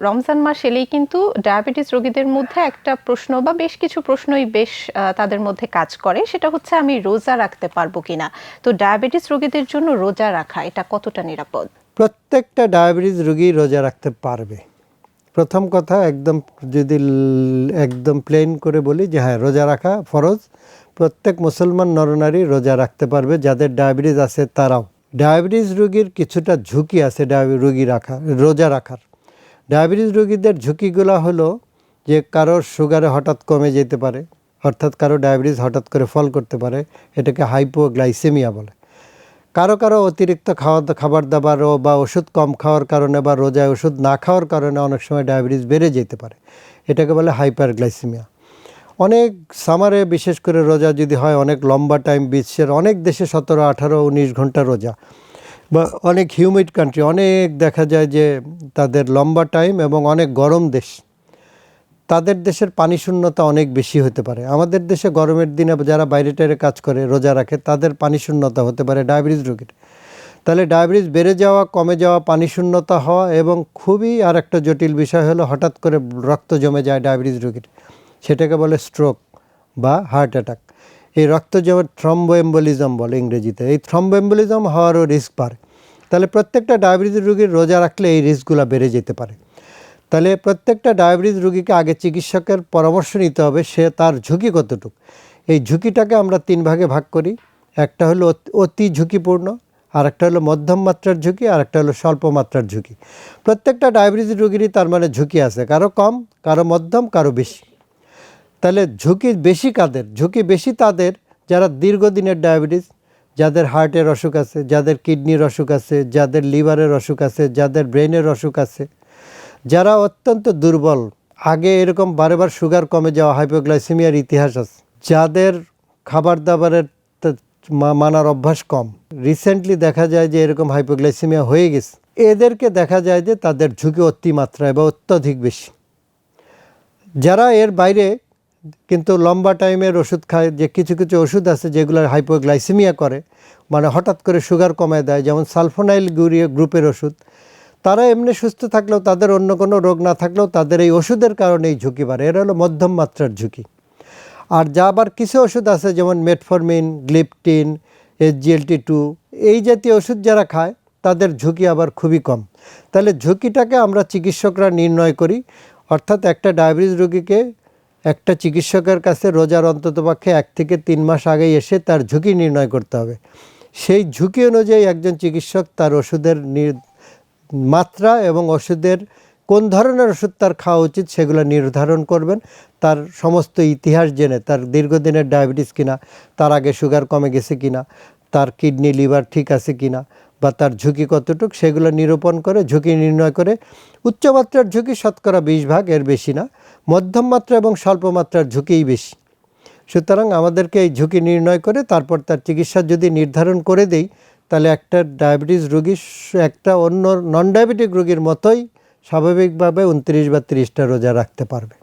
রমজান মাস এলেই কিন্তু ডায়াবেটিস রোগীদের মধ্যে একটা প্রশ্ন বা বেশ কিছু প্রশ্নই বেশ তাদের মধ্যে কাজ করে, সেটা হচ্ছে আমি রোজা রাখতে পারবো কিনা। তো ডায়াবেটিস রোগীদের জন্য রোজা রাখা এটা কতটা নিরাপদ? প্রত্যেকটা ডায়াবেটিস রোগী রোজা রাখতে পারবে। প্রথম কথা যদি একদম প্লেন করে বলি যে হ্যাঁ, রোজা রাখা ফরজ। প্রত্যেক মুসলমান নরনারী রোজা রাখতে পারবে, যাদের ডায়াবেটিস আছে তারাও। ডায়াবেটিস রোগীর কিছুটা ঝুঁকি আছে রোজা রাখার। ডায়াবেটিস রোগীদের ঝুঁকিগুলো হলো যে কারোর সুগারে হঠাৎ কমে যেতে পারে, অর্থাৎ কারো ডায়াবেটিস হঠাৎ করে ফল করতে পারে, এটাকে হাইপোগ্লাইসেমিয়া বলে। কারো কারো অতিরিক্ত খাবার দাবারও বা ওষুধ কম খাওয়ার কারণে বা রোজায় ওষুধ না খাওয়ার কারণে অনেক সময় ডায়াবেটিস বেড়ে যেতে পারে, এটাকে বলে হাইপারগ্লাইসেমিয়া। অনেক সামারে বিশেষ করে রোজা যদি হয় অনেক লম্বা টাইম, বিশ্বের অনেক দেশে 17, 18, 19 ঘন্টা রোজা, বা অনেক হিউমিড কান্ট্রি, অনেক দেখা যায় যে তাদের লম্বা টাইম এবং অনেক গরম দেশ, তাদের দেশের পানি শূন্যতা অনেক বেশি হতে পারে। আমাদের দেশে গরমের দিনে যারা বাইরে টাইরে কাজ করে রোজা রাখে তাদের পানি শূন্যতা হতে পারে ডায়াবেটিস রোগীর। তাহলে ডায়াবেটিস বেড়ে যাওয়া, কমে যাওয়া, পানি শূন্যতা হওয়া এবং খুবই আর একটা জটিল বিষয় হলো হঠাৎ করে রক্ত জমে যায় ডায়াবেটিস রোগীর, সেটাকে বলে স্ট্রোক বা হার্ট অ্যাটাক। এই রক্ত জমে থ্রম্বোএম্বোলিজম বলে ইংরেজিতে। এই থ্রম্বোএম্বোলিজম হওয়ারও রিস্ক বাড়ে। তাহলে প্রত্যেকটা ডায়াবেটিস রোগীর রোজা রাখলে এই রিস্কগুলো বেড়ে যেতে পারে। তাহলে প্রত্যেকটা ডায়াবেটিস রোগীকে আগে চিকিৎসকের পরামর্শ নিতে হবে সে তার ঝুঁকি কতটুকু। এই ঝুঁকিটাকে আমরা 3 ভাগে ভাগ করি। একটা হলো অতি ঝুঁকিপূর্ণ, আর একটা হলো মধ্যম মাত্রার ঝুঁকি, আর একটা হলো স্বল্প মাত্রার ঝুঁকি। প্রত্যেকটা ডায়াবেটিস রোগীরই তার মানে ঝুঁকি আছে, কারো কম, কারো মধ্যম, কারো বেশি। তাহলে ঝুঁকি বেশি কাদের? ঝুঁকি বেশি তাদের যারা দীর্ঘদিনের ডায়াবেটিস, যাদের হার্টের অসুখ আছে, যাদের কিডনির অসুখ আছে, যাদের লিভারের অসুখ আছে, যাদের ব্রেনের অসুখ আছে, যারা অত্যন্ত দুর্বল, আগে এরকম বারেবার সুগার কমে যাওয়া হাইপোগ্লাইসেমিয়ার ইতিহাস আছে, যাদের খাবার দাবারের মানার অভ্যাস কম, রিসেন্টলি দেখা যায় যে এরকম হাইপোগ্লাইসেমিয়া হয়ে গেছে, এদেরকে দেখা যায় যে তাদের ঝুঁকি অতিমাত্রায় বা অত্যধিক বেশি। যারা এর বাইরে কিন্তু লম্বা টাইমের ওষুধ খায়, যে কিছু কিছু ওষুধ আছে যেগুলো হাইপোগ্লাইসেমিয়া করে, মানে হঠাৎ করে সুগার কমায় দেয়, যেমন সালফোনাইল গ্রুপের ওষুধ, তারা এমনি সুস্থ থাকলেও, তাদের অন্য কোনো রোগ না থাকলেও তাদের এই ওষুধের কারণেই ঝুঁকি বাড়ে। এরা হলো মধ্যম মাত্রার ঝুঁকি। আর যা আবার কিছু ওষুধ আছে যেমন মেটফরমিন, গ্লিপটিন, SGLT2, এই জাতীয় ওষুধ যারা খায় তাদের ঝুঁকি আবার খুবই কম। তাহলে ঝুঁকিটাকে আমরা চিকিৎসকরা নির্ণয় করি, অর্থাৎ একটা ডায়াবেটিস রোগীকে একটা চিকিৎসকের কাছে রোজার অন্ততপক্ষে 1 থেকে 3 মাস আগেই এসে তার ঝুঁকি নির্ণয় করতে হবে। সেই ঝুঁকি অনুযায়ী একজন চিকিৎসক তার ওষুধের মাত্রা এবং ওষুধের কোন ধরনের ওষুধ তার খাওয়া উচিত সেগুলো নির্ধারণ করবেন, তার সমস্ত ইতিহাস জেনে, তার দীর্ঘদিনের ডায়াবেটিস কিনা, তার আগে সুগার কমে গেছে কিনা, তার কিডনি লিভার ঠিক আছে কিনা, বা তার ঝুঁকি কতটুকু, সেগুলো নিরূপণ করে ঝুঁকি নির্ণয় করে। উচ্চমাত্রার ঝুঁকি 20% এর বেশি না, মধ্যম মাত্রা এবং স্বল্প মাত্রার ঝুঁকিই বেশি। সুতরাং আমাদেরকে এই ঝুঁকি নির্ণয় করে তারপর তার চিকিৎসা যদি নির্ধারণ করে দেই, তাহলে একটা ডায়াবেটিস রোগী একটা অন্য নন ডায়াবেটিক রোগীর মতোই স্বাভাবিকভাবে 29 বা 30টা রোজা রাখতে পারবে।